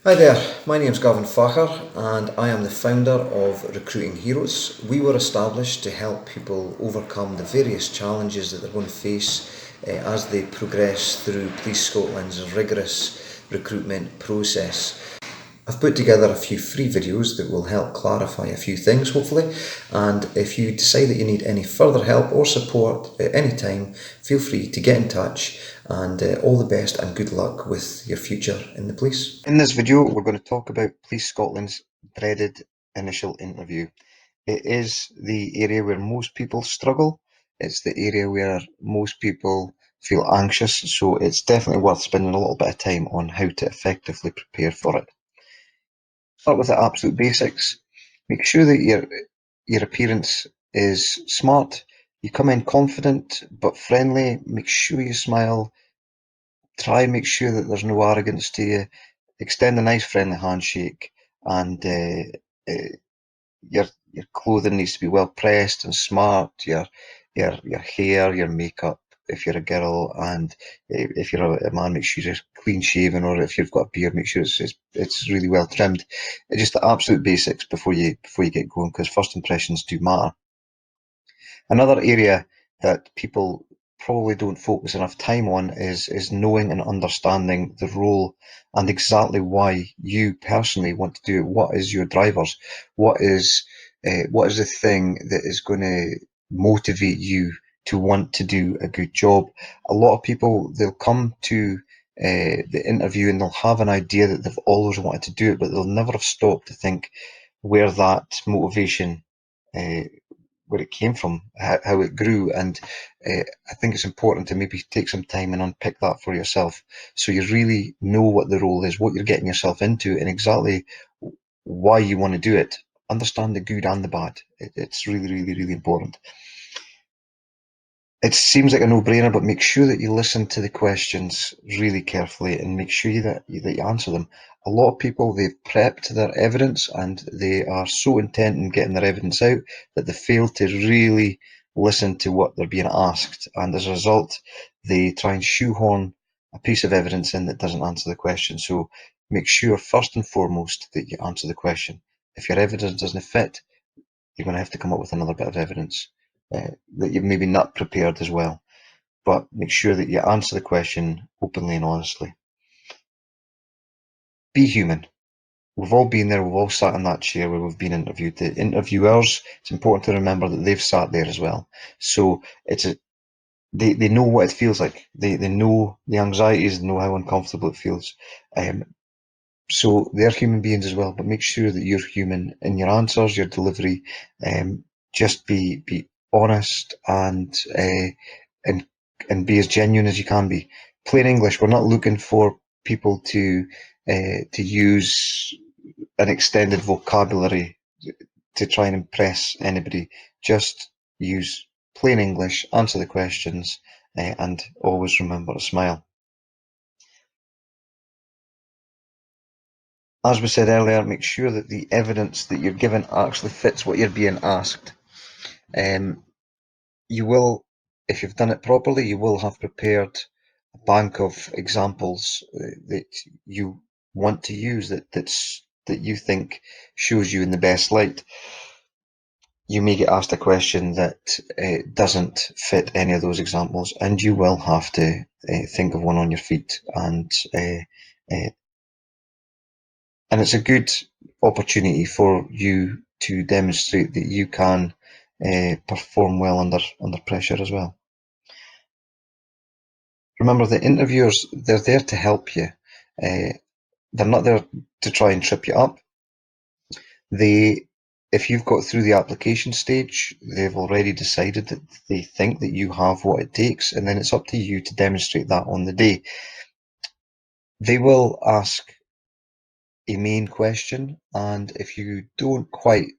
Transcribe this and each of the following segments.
Hi there, my name's Gavin Facher and I am the founder of Recruiting Heroes. We were established to help people overcome the various challenges that they're going to face as they progress through Police Scotland's rigorous recruitment process. I've put together a few free videos that will help clarify a few things, hopefully, and if you decide that you need any further help or support at any time, feel free to get in touch, and all the best and good luck with your future in the police. In this video, we're going to talk about Police Scotland's dreaded initial interview. It is the area where most people struggle. It's the area where most people feel anxious, so it's definitely worth spending a little bit of time on how to effectively prepare for it. Start with the absolute basics. Make sure that your appearance is smart. You come in confident but friendly. Make sure you smile. Try and make sure that there's no arrogance to you. Extend a nice friendly handshake, and your clothing needs to be well pressed and smart. Your hair, your makeup, if you're a girl, and if you're a man, make sure you're clean shaven, or if you've got a beard, make sure it's really well trimmed. Just the absolute basics before you get going, because first impressions do matter. Another area that people probably don't focus enough time on is knowing and understanding the role and exactly why you personally want to do it. What is your drivers? What is the thing that is going to motivate you to want to do a good job? A lot of people, they'll come to the interview and they'll have an idea that they've always wanted to do it, but they'll never have stopped to think where that motivation uh, where it came from, how it grew, and I think it's important to maybe take some time and unpick that for yourself, so you really know what the role is, what you're getting yourself into, and exactly why you want to do it. Understand the good and the bad. It's really, really, really important. It seems like a no-brainer, but make sure that you listen to the questions really carefully and make sure that you answer them. A lot of people, they've prepped their evidence and they are so intent in getting their evidence out that they fail to really listen to what they're being asked. And as a result, they try and shoehorn a piece of evidence in that doesn't answer the question. So make sure first and foremost that you answer the question. If your evidence doesn't fit, you're going to have to come up with another bit of evidence that you've maybe not prepared as well. But make sure that you answer the question openly and honestly. Be human. We've all been there, we've all sat in that chair where we've been interviewed. The interviewers, it's important to remember that they've sat there as well. So they know what it feels like. They know the anxieties, they know how uncomfortable it feels. So they're human beings as well, but make sure that you're human in your answers, your delivery. Just be honest and and be as genuine as you can be. Plain English. We're not looking for people to use an extended vocabulary to try and impress anybody. Just use plain English, answer the questions, and always remember to smile. As we said earlier, make sure that the evidence that you're given actually fits what you're being asked. You will, if you've done it properly, you will have prepared a bank of examples that you want to use that you think shows you in the best light. You may get asked a question that doesn't fit any of those examples, and you will have to think of one on your feet, and it's a good opportunity for you to demonstrate that you can perform well under pressure as well. Remember, the interviewers, they're there to help you. They're not there to try and trip you up. If you've got through the application stage, they've already decided that they think that you have what it takes, and then it's up to you to demonstrate that on the day. They will ask a main question, and if you don't quite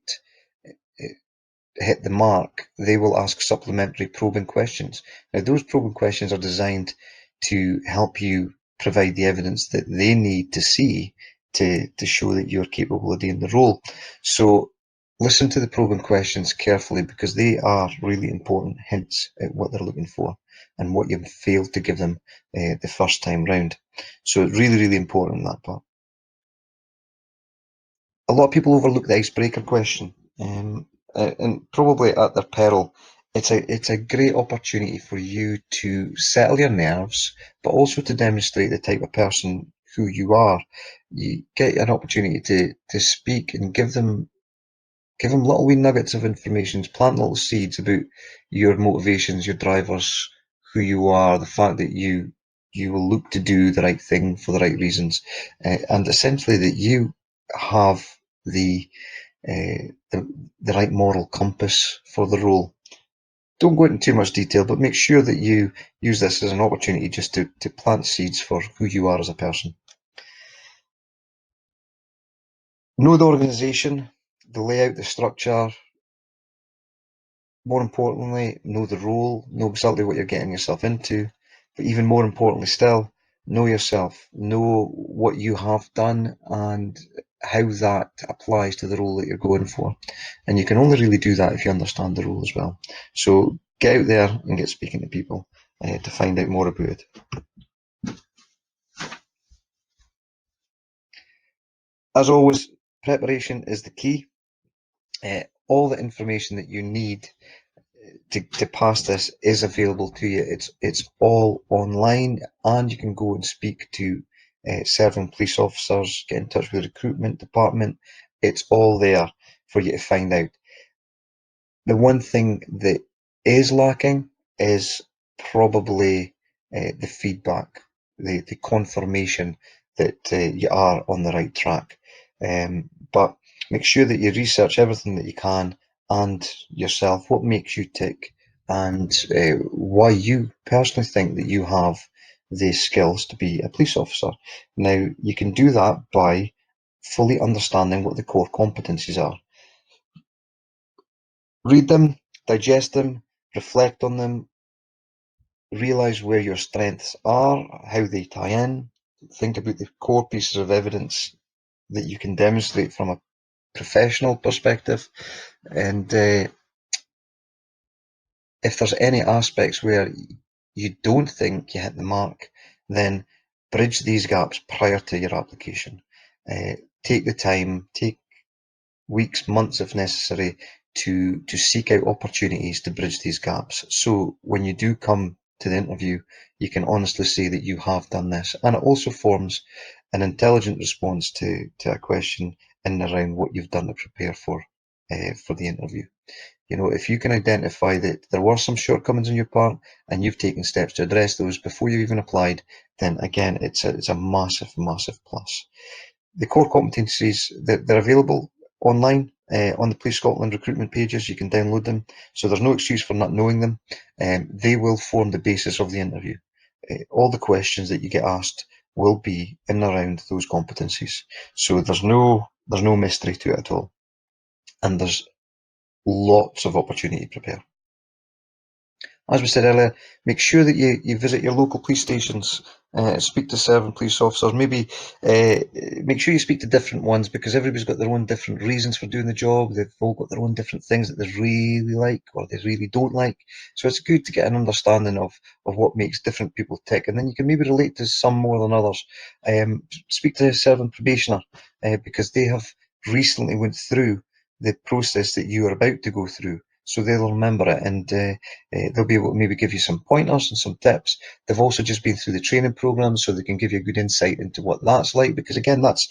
hit the mark, they will ask supplementary probing questions. Now, those probing questions are designed to help you provide the evidence that they need to see to show that you're capable of doing the role. So listen to the probing questions carefully, because they are really important hints at what they're looking for and what you've failed to give them the first time round. So it's really, really important, that part. A lot of people overlook the icebreaker question, and probably at their peril. It's a great opportunity for you to settle your nerves, but also to demonstrate the type of person who you are. You get an opportunity to speak and give them little wee nuggets of information, plant little seeds about your motivations, your drivers, who you are, the fact that you will look to do the right thing for the right reasons, and essentially that you have the, the right moral compass for the role. Don't go into too much detail, but make sure that you use this as an opportunity just to plant seeds for who you are as a person. Know the organisation, the layout, the structure. More importantly, know the role, know exactly what you're getting yourself into. But even more importantly still, know yourself, know what you have done and how that applies to the role that you're going for. And you can only really do that if you understand the role as well. So get out there and get speaking to people to find out more about it. As always, preparation is the key. All the information that you need to pass this is available to you. It's all online, and you can go and speak to serving police officers, get in touch with the recruitment department. It's all there for you to find out. The one thing that is lacking is probably the feedback, the confirmation that you are on the right track. But make sure that you research everything that you can and yourself, what makes you tick, and why you personally think that you have the skills to be a police officer. Now, you can do that by fully understanding what the core competencies are. Read them, digest them, reflect on them, realize where your strengths are, how they tie in, think about the core pieces of evidence that you can demonstrate from a professional perspective, and if there's any aspects where you don't think you hit the mark, then bridge these gaps prior to your application. Take the time, take weeks, months if necessary, to seek out opportunities to bridge these gaps. So when you do come to the interview, you can honestly say that you have done this. And it also forms an intelligent response to a question in and around what you've done to prepare for the interview. You know, if you can identify that there were some shortcomings on your part and you've taken steps to address those before you even applied, then again, it's a massive, massive plus. The core competencies that they're available online on the Police Scotland recruitment pages. You can download them, so there's no excuse for not knowing them. They will form the basis of the interview. All the questions that you get asked will be in and around those competencies. So there's no mystery to it at all, and there's lots of opportunity to prepare. As we said earlier, make sure that you visit your local police stations, speak to serving police officers, maybe make sure you speak to different ones, because everybody's got their own different reasons for doing the job. They've all got their own different things that they really like or they really don't like. So it's good to get an understanding of what makes different people tick, and then you can maybe relate to some more than others. Speak to a serving probationer because they have recently went through the process that you are about to go through, so they'll remember it, and they'll be able to maybe give you some pointers and some tips. They've also just been through the training program, so they can give you a good insight into what that's like. Because again, that's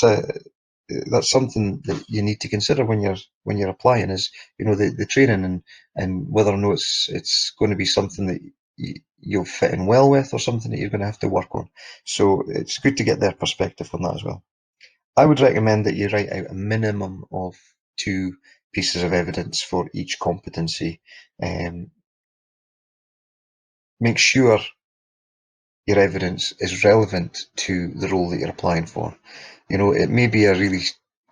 a that's something that you need to consider when you're applying, is the training, and whether or not it's going to be something that you'll fit in well with, or something that you're going to have to work on. So it's good to get their perspective on that as well. I would recommend that you write out a minimum of two pieces of evidence for each competency. Make sure your evidence is relevant to the role that you're applying for. It may be a really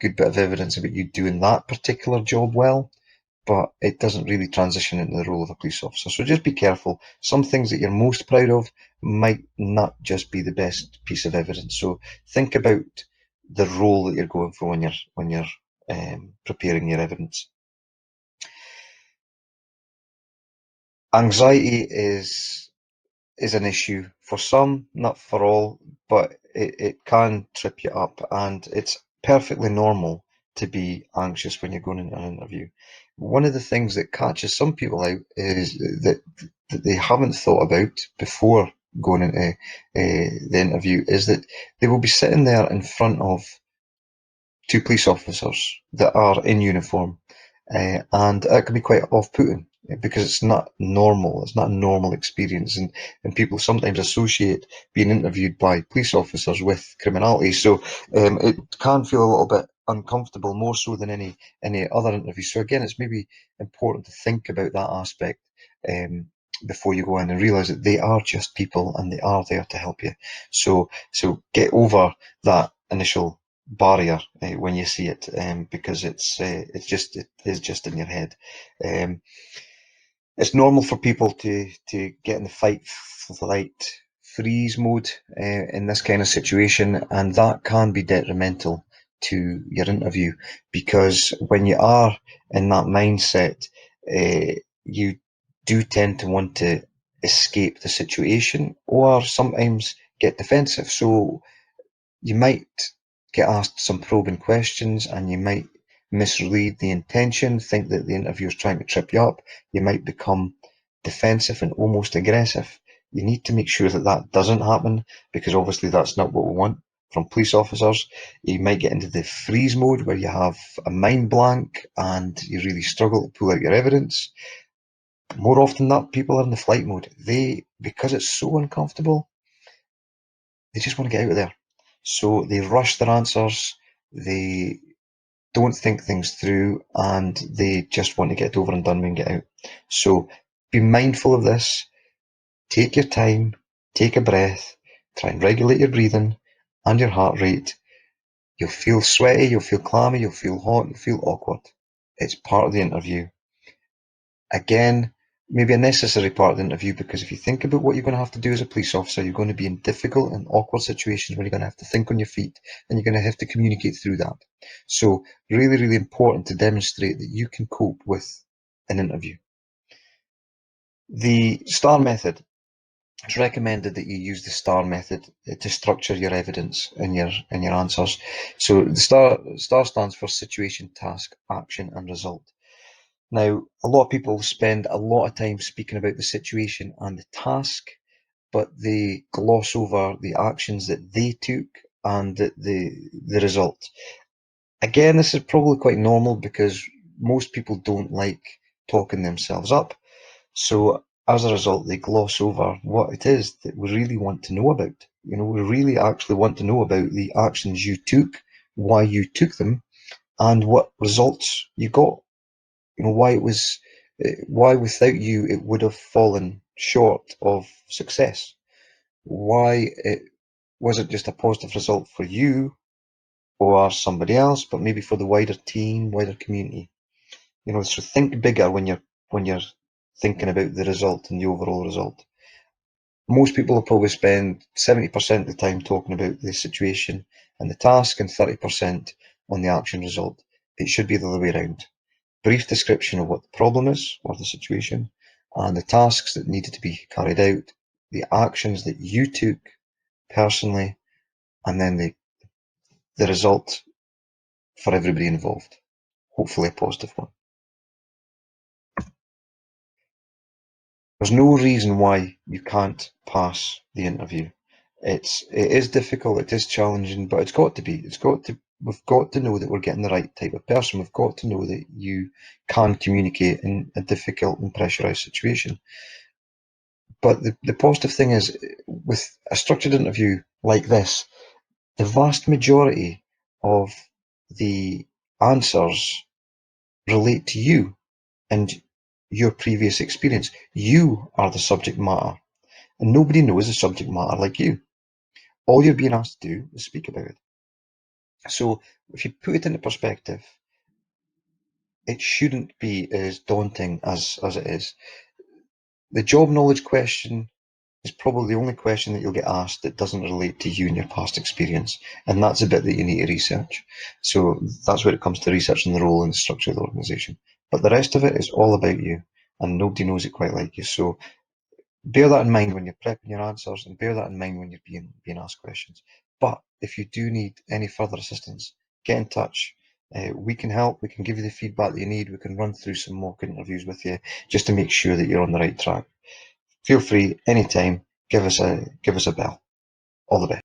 good bit of evidence about you doing that particular job well, but it doesn't really transition into the role of a police officer. So just be careful. Some things that you're most proud of might not just be the best piece of evidence. So think about the role that you're going for when you're preparing your evidence. Anxiety is an issue for some, not for all, but it can trip you up, and it's perfectly normal to be anxious when you're going into an interview. One of the things that catches some people out is that they haven't thought about before going into the interview is that they will be sitting there in front of two police officers that are in uniform, and that can be quite off-putting because it's not normal. It's not a normal experience, and people sometimes associate being interviewed by police officers with criminality. So it can feel a little bit uncomfortable, more so than any other interview. So again, it's maybe important to think about that aspect. Before you go in and realize that they are just people and they are there to help you. So get over that initial barrier when you see it, because it is just in your head. Um, it's normal for people to get in the fight, flight, freeze mode in this kind of situation, and that can be detrimental to your interview because when you are in that mindset, you do tend to want to escape the situation or sometimes get defensive. So you might get asked some probing questions and you might misread the intention, think that the interviewer's trying to trip you up. You might become defensive and almost aggressive. You need to make sure that that doesn't happen because obviously that's not what we want from police officers. You might get into the freeze mode where you have a mind blank and you really struggle to pull out your evidence. More often than not, people are in the flight mode. Because it's so uncomfortable, they just want to get out of there. So they rush their answers, they don't think things through, and they just want to get it over and done with and get out. So be mindful of this. Take your time, take a breath, try and regulate your breathing and your heart rate. You'll feel sweaty, you'll feel clammy, you'll feel hot, you'll feel awkward. It's part of the interview. Again, maybe a necessary part of the interview because if you think about what you're going to have to do as a police officer, you're going to be in difficult and awkward situations where you're going to have to think on your feet and you're going to have to communicate through that. So really, really important to demonstrate that you can cope with an interview. The STAR method. It's recommended that you use the STAR method to structure your evidence and your answers. So the STAR stands for situation, task, action, and result. Now, a lot of people spend a lot of time speaking about the situation and the task, but they gloss over the actions that they took and the result. Again, this is probably quite normal because most people don't like talking themselves up. So as a result, they gloss over what it is that we really want to know about. You know, we really actually want to know about the actions you took, why you took them, and what results you got. You know, why without you it would have fallen short of success. Why it wasn't just a positive result for you or somebody else, but maybe for the wider team, wider community. You know, so think bigger when you're thinking about the result and the overall result. Most people will probably spend 70% of the time talking about the situation and the task and 30% on the action result. It should be the other way around. Brief description of what the problem is or the situation and the tasks that needed to be carried out, the actions that you took personally, and then the result for everybody involved. Hopefully a positive one. There's no reason why you can't pass the interview. It is difficult, it is challenging, but it's got to be. We've got to know that we're getting the right type of person. We've got to know that you can communicate in a difficult and pressurized situation. But the positive thing is, with a structured interview like this, the vast majority of the answers relate to you and your previous experience. You are the subject matter, and nobody knows the subject matter like you. All you're being asked to do is speak about it. So if you put it into perspective, it shouldn't be as daunting as it is. The job knowledge question is probably the only question that you'll get asked that doesn't relate to you and your past experience. And that's a bit that you need to research. So that's where it comes to researching the role and the structure of the organisation. But the rest of it is all about you, and nobody knows it quite like you. So bear that in mind when you're prepping your answers, and bear that in mind when you're being asked questions. But if you do need any further assistance, get in touch. We can help, we can give you the feedback that you need, we can run through some mock interviews with you just to make sure that you're on the right track. Feel free anytime, give us a bell. All the best.